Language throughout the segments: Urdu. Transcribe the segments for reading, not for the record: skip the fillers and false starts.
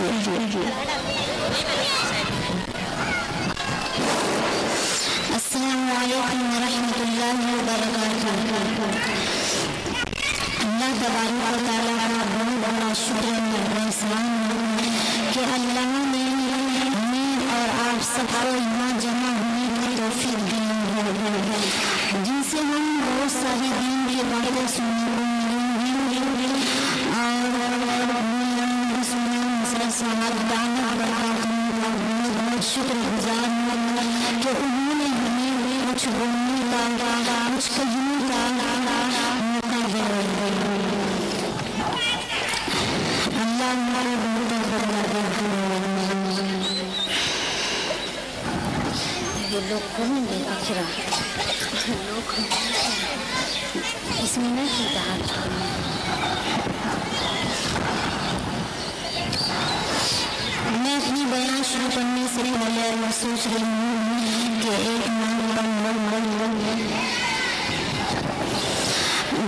السلام علیکم ورحمۃ اللہ وبرکاتہ۔ اللہ تبارک و تعالیٰ کا بہت بڑا شکر احسان کہ اللہ نے ہمیں اور آپ سب کو یہاں جمع ہونے کی توفیق دی ہے، جن سے ہم بہت ساری دین کی باتیں سننے کو ملیں گی اور بہت شکر گزار کہ انہوں نے ہمیں کچھ بولنے کا کچھ کہنے کا موقع دیا۔ اللہ ہمارے بہت یہ لوگ کون گے اخرا اس میں نہیں ہوتا ہے۔ میں اپنی بیان شروع کرنے سے پہلے میں سوچ رہی ہوں کہ ایک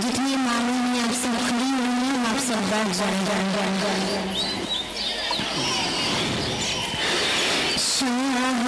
جتنی معلوم میں آپ سب کھڑی ہوئی ہیں آپ سب بیٹھ جائیں۔ السلام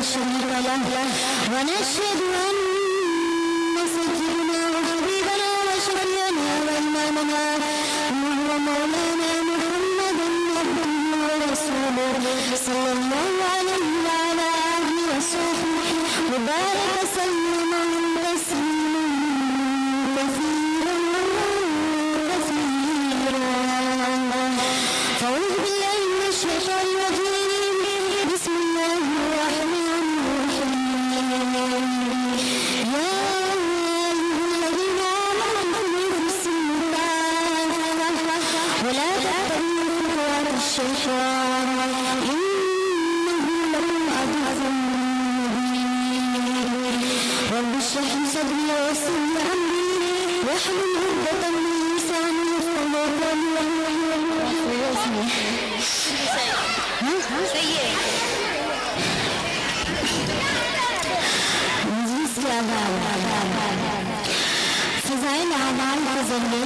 شريك له ونشهد أن سيدنا وحبيبنا وشفيعنا وإمامنا وهو مولانا محمد عبده ورسوله صلى الله عليه وعلى آله وصحبه وبارك وسلم تسليما كثيرا فأعوذ بالله من الشيطان الرجيم بسم الله الرحمن الرحيم يا أيها الذين آمنوا اتقوا الله ولا تتبعوا خطوات الشيطان إنه لكم عدو مبين رب اشرح لي صدري ويسر لي أمري واحلل عقدة من لساني يفقهوا قولي فضائل اعمال کے ذریعے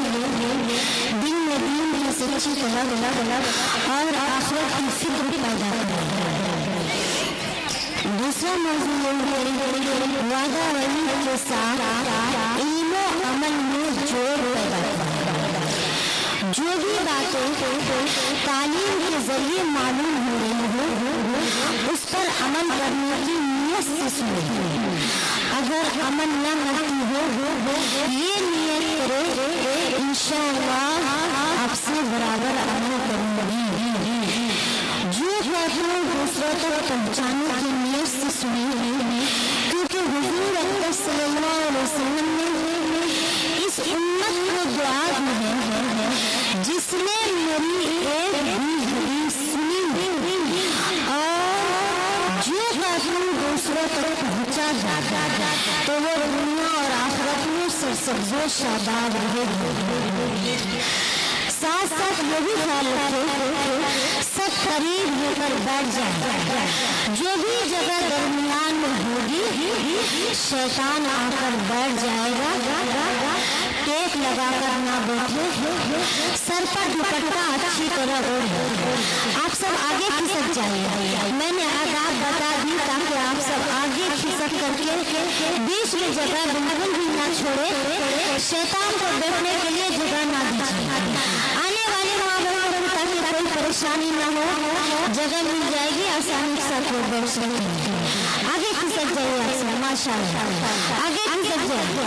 دل میں دین کی سچی طلب اور آخرت کی فکر پیدا کرنا. دوسرا موضوع وعدہ وعید کے ساتھ علم و عمل میں جوڑ پیدا کرنا. جو بھی باتیں تعلیم کے ذریعے معلوم ہو رہی ہو اس پر عمل کرنے کی نیت سے سنیں. اگر عمل نہ کرتی ہو یہ نیت کرے انشاءاللہ آپ سے برابر عمل کروں گی. جو باتیں دوسروں تک پہنچانے کی نیت سے سنیں کیونکہ حضور اکرم صلی اللہ علیہ وسلم نے اس امت کو دعا دی ہے جس نے میری ایک حدیث سنی اور جو باتیں دوسروں تک پہنچا جاتا تو وہ دنیا اور آخرت میں سرسبز و شاداب رہے گی. ساتھ ساتھ یہ بھی خیال رکھے سب قریب ہو کر بیٹھ جائے. جو بھی جگہ درمیان میں ہوگی شیطان آ کر بیٹھ جائے گا. ٹیک لگا کر نہ بیٹھے سر پر دوپٹہ اچھی طرح اوڑھے. آپ سب آگے کھسک جائیے. میں نے آداب بتا دی تاکہ آپ سب آگے کھسک کر کے بیچ میں جگہ بالکل بھی نہ چھوڑے. شیطان کو بیٹھنے کے لیے جگہ نہ دیجیے. آنے والے ماں باپ کو تاکہ کوئی پریشانی نہ ہو جگہ مل جائے گی آسانی کے ساتھ وہ بیٹھ سکتے ہیں. آگے کھسک جائیے آپ سب ماشاء اللہ. آگے کھسک جائیے.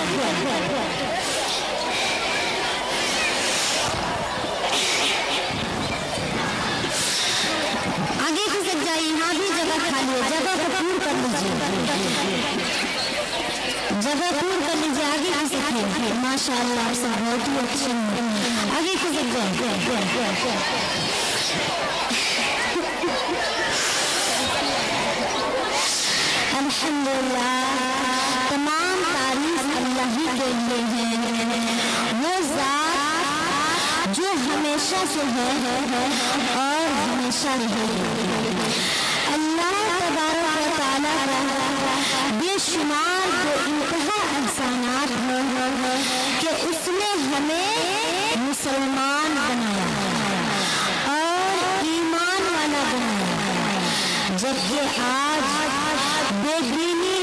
آگے کھسک جائیے. یہاں بھی جگہ خالی ہے. جگہ کو پور کر لیجیے. جگہ پور کر لیجیے. آگے کھسکیے. ماشاء اللہ آپ سب بہت ہی اچھے ہیں. آگے کھسک جائیے. الحمدللہ تمام تعریف اللہ ہی کے لیے ہے. وہ ذات جو ہمیشہ سے ہے اور ہمیشہ رہے گی. اللہ تبارک و تعالیٰ کا بے شمار جو انتہا احسانات ہیں کہ اس نے ہمیں مسلمان بنایا اور ایمان والا بنایا. جبکہ آج بے دینی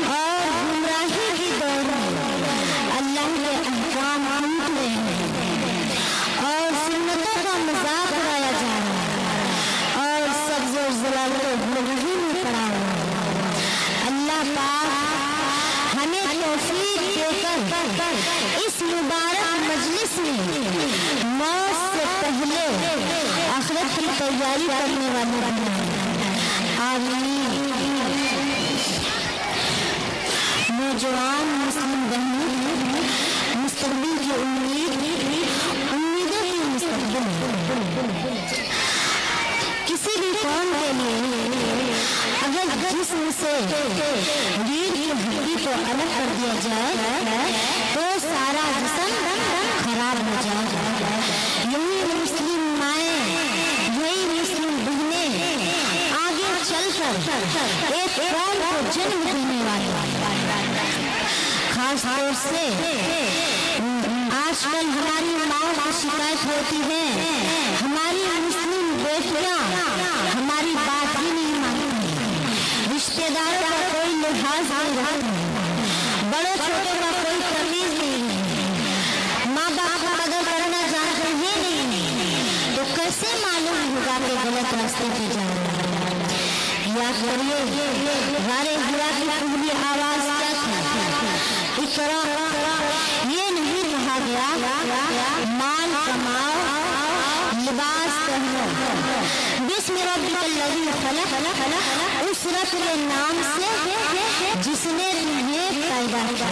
اور گمراہی کی دور میں اللہ کے احکام ٹوٹ رہے ہیں اور سنتوں کا مذاق اڑایا جا رہا ہے اور سبز و ضلال گمراہی میں پڑا ہوا ہے. اللہ پاک ہمیں توفیق دے کر اس مبارک مجلس میں موت سے پہلے آخرت کی تیاری کرنے والے بنائے. آمین. نوجوان مسلم بہنوں مستقبل کی امیدوں کی مستقبل کسی بھی قوم کے لیے اگر جسم سے ریڑھ کی ہڈی کو الگ کر دیا جائے تو سارا جسم خراب ہو جائے گا. یہی مسلم مائیں یہی مسلم بہنیں آگے چل کر ایک قوم کو جنم دینے والی. خاص طور سے آج کل ہماری ماؤں کی شکایت ہوتی ہے ہماری مسلم بیٹیاں ہماری بات ہی نہیں مانتی. رشتے لحاظ نہیں رکھتے، بڑے چھوٹے کا کوئی تمیز نہیں ہے، ماں باپ کا قدر کرنا جانتے ہیں نہیں، تو کیسے معلوم ہوگا کہ غلط راستے پہ جا رہے ہیں؟ یاد کریے غار حرا کی پہلی آواز کیا تھی؟ اقرا، یہ نہیں کہا گیا مال کماؤ، لباس پہنو، بسم ربک الذی خلق، اس رب کے نام سے جس نے تمہیں پیدا کیا۔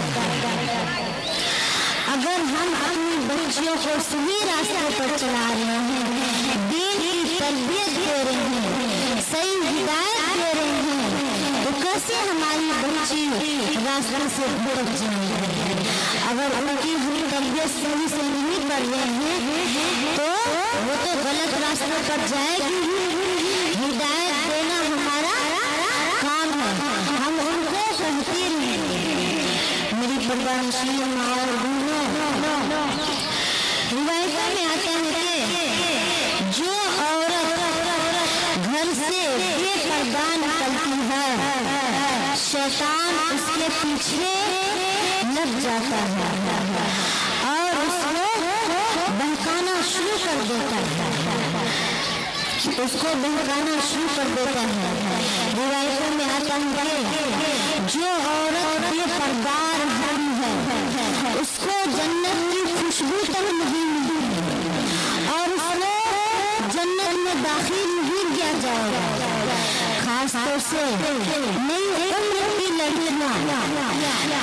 اگر ہم اپنی بچیوں کو صحیح راستے پر چلا رہے ہیں، دین کی تربیت دے رہے ہیں، صحیح ہدایت دے رہے ہیں، تو کیسے ہماری بچی راستے سے بھٹک جائے گی؟ اگر ان کی ہم تربیت صحیح سے نہیں کر رہے ہیں تو وہ تو غلط راستے پر جائے گی۔ ہدایت دینا ہمارا کام ہے، ہم ان کو کہتے ہیں۔ میری پردانشی ماں اور بہنوں، روایتوں میں آتا ہے کہ جو عورت گھر سے بے پردہ نکلتی ہے، شیطان اس کے پیچھے لگ جاتا ہے اور اس کو بہکانا شروع کر دیتا ہے، اس کو بہکانا شروع کر دیتا ہے۔ روایتوں میں آتا ہے کہ جو عورت بے پردہ رہتی ہے اس کو جنت کی خوشبو تک نہیں ملتی اور اس کو جنت میں داخل نہیں کیا جائے گا۔ خاص طور سے نئی عمر کی لڑکیاں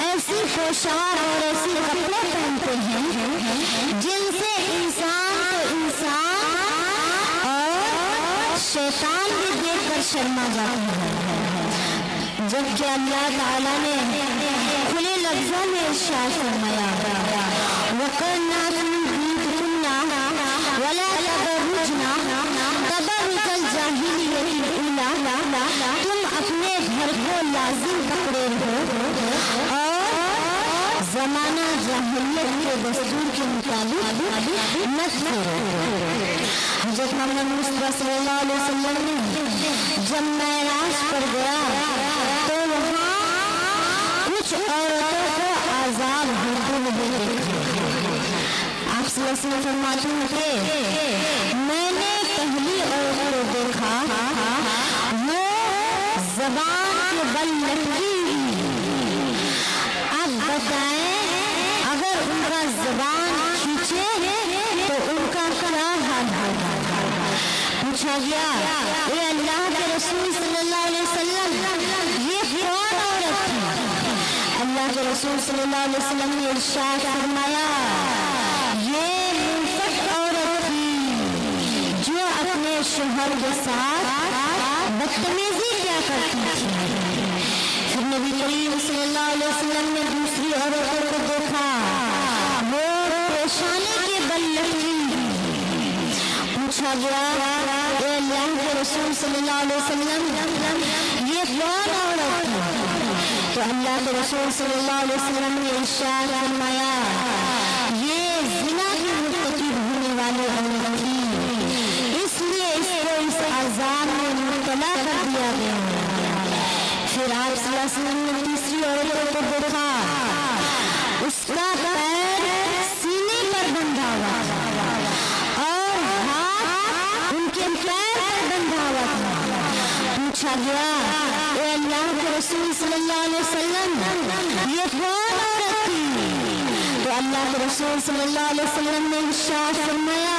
ایسی پوشاک اور ایسی کپڑے پہنتے ہیں جن سے انسان اور شیطان بھی دیکھ کر شرما جاتا ہے، جبکہ اللہ تعالیٰ نے کھلے لفظوں میں ارشاد فرمایا وَقَرْنَا فِي بُيُوتِكُنَّ وَلَا تَبَرُّجْنَ تَبَرُّجَ الْجَاهِلِيَّةِ الْأُولَىٰ، تم اپنے گھر کو لازم پکڑے رہو اور زمانہ جاہلیت کے دستور کے مطابق مت کرو۔ حضرت محمد مصطفیٰ صلی اللہ علیہ وسلم نے جب معراج پر گیا تو وہاں کچھ عورتوں کو عذاب ہوتے ہوئے دیکھا۔ آپ صلی اللہ علیہ وسلم فرماتے ہیں کہ میں نے پہلی عورت کو دیکھا، وہ زبان کے بل لٹکی، اب بتائیں اگر ان کا زبان کھینچے تو ان کا کیا حال ہوگا؟ پوچھا گیا اے اللہ کے رسول صلی اللہ علیہ وسلم یہ کون عورت تھی؟ اللہ کے رسول صلی اللہ علیہ وسلم نے ارشاد فرمایا یہ منفق عورت تھی جو اپنے شوہر کے ساتھ بدتمیزی کیا کرتی تھی۔ پھر نبی کریم صلی اللہ علیہ وسلم نے دوسری عورتوں کو دیکھا، وہ پیشانی کے بل لٹکی۔ پوچھا گیا اے اللہ کے رسول صلی اللہ علیہ وسلم یہ کون عورت تھی؟ تو اللہ کے رسول صلی اللہ علیہ وسلم نے ارشاد فرمایا یہ زنا کی مرتکب ہونے والی عورت تھی، اس لیے اس کو اس عذاب میں مبتلا کر دیا گیا۔ پھر آپ صلی اللہ علیہ وسلم نے تیسری عورت کو دیکھا، اس کا پیر سینے پر بندھا ہوا تھا اور ہاتھ ان کے پیر پر بندھا ہوا تھا۔ پوچھا گیا اے اللہ کے رسول صلی اللہ علیہ وسلم یہ کون عورت تھی؟ تو اللہ کے رسول صلی اللہ علیہ وسلم نے ارشاد فرمایا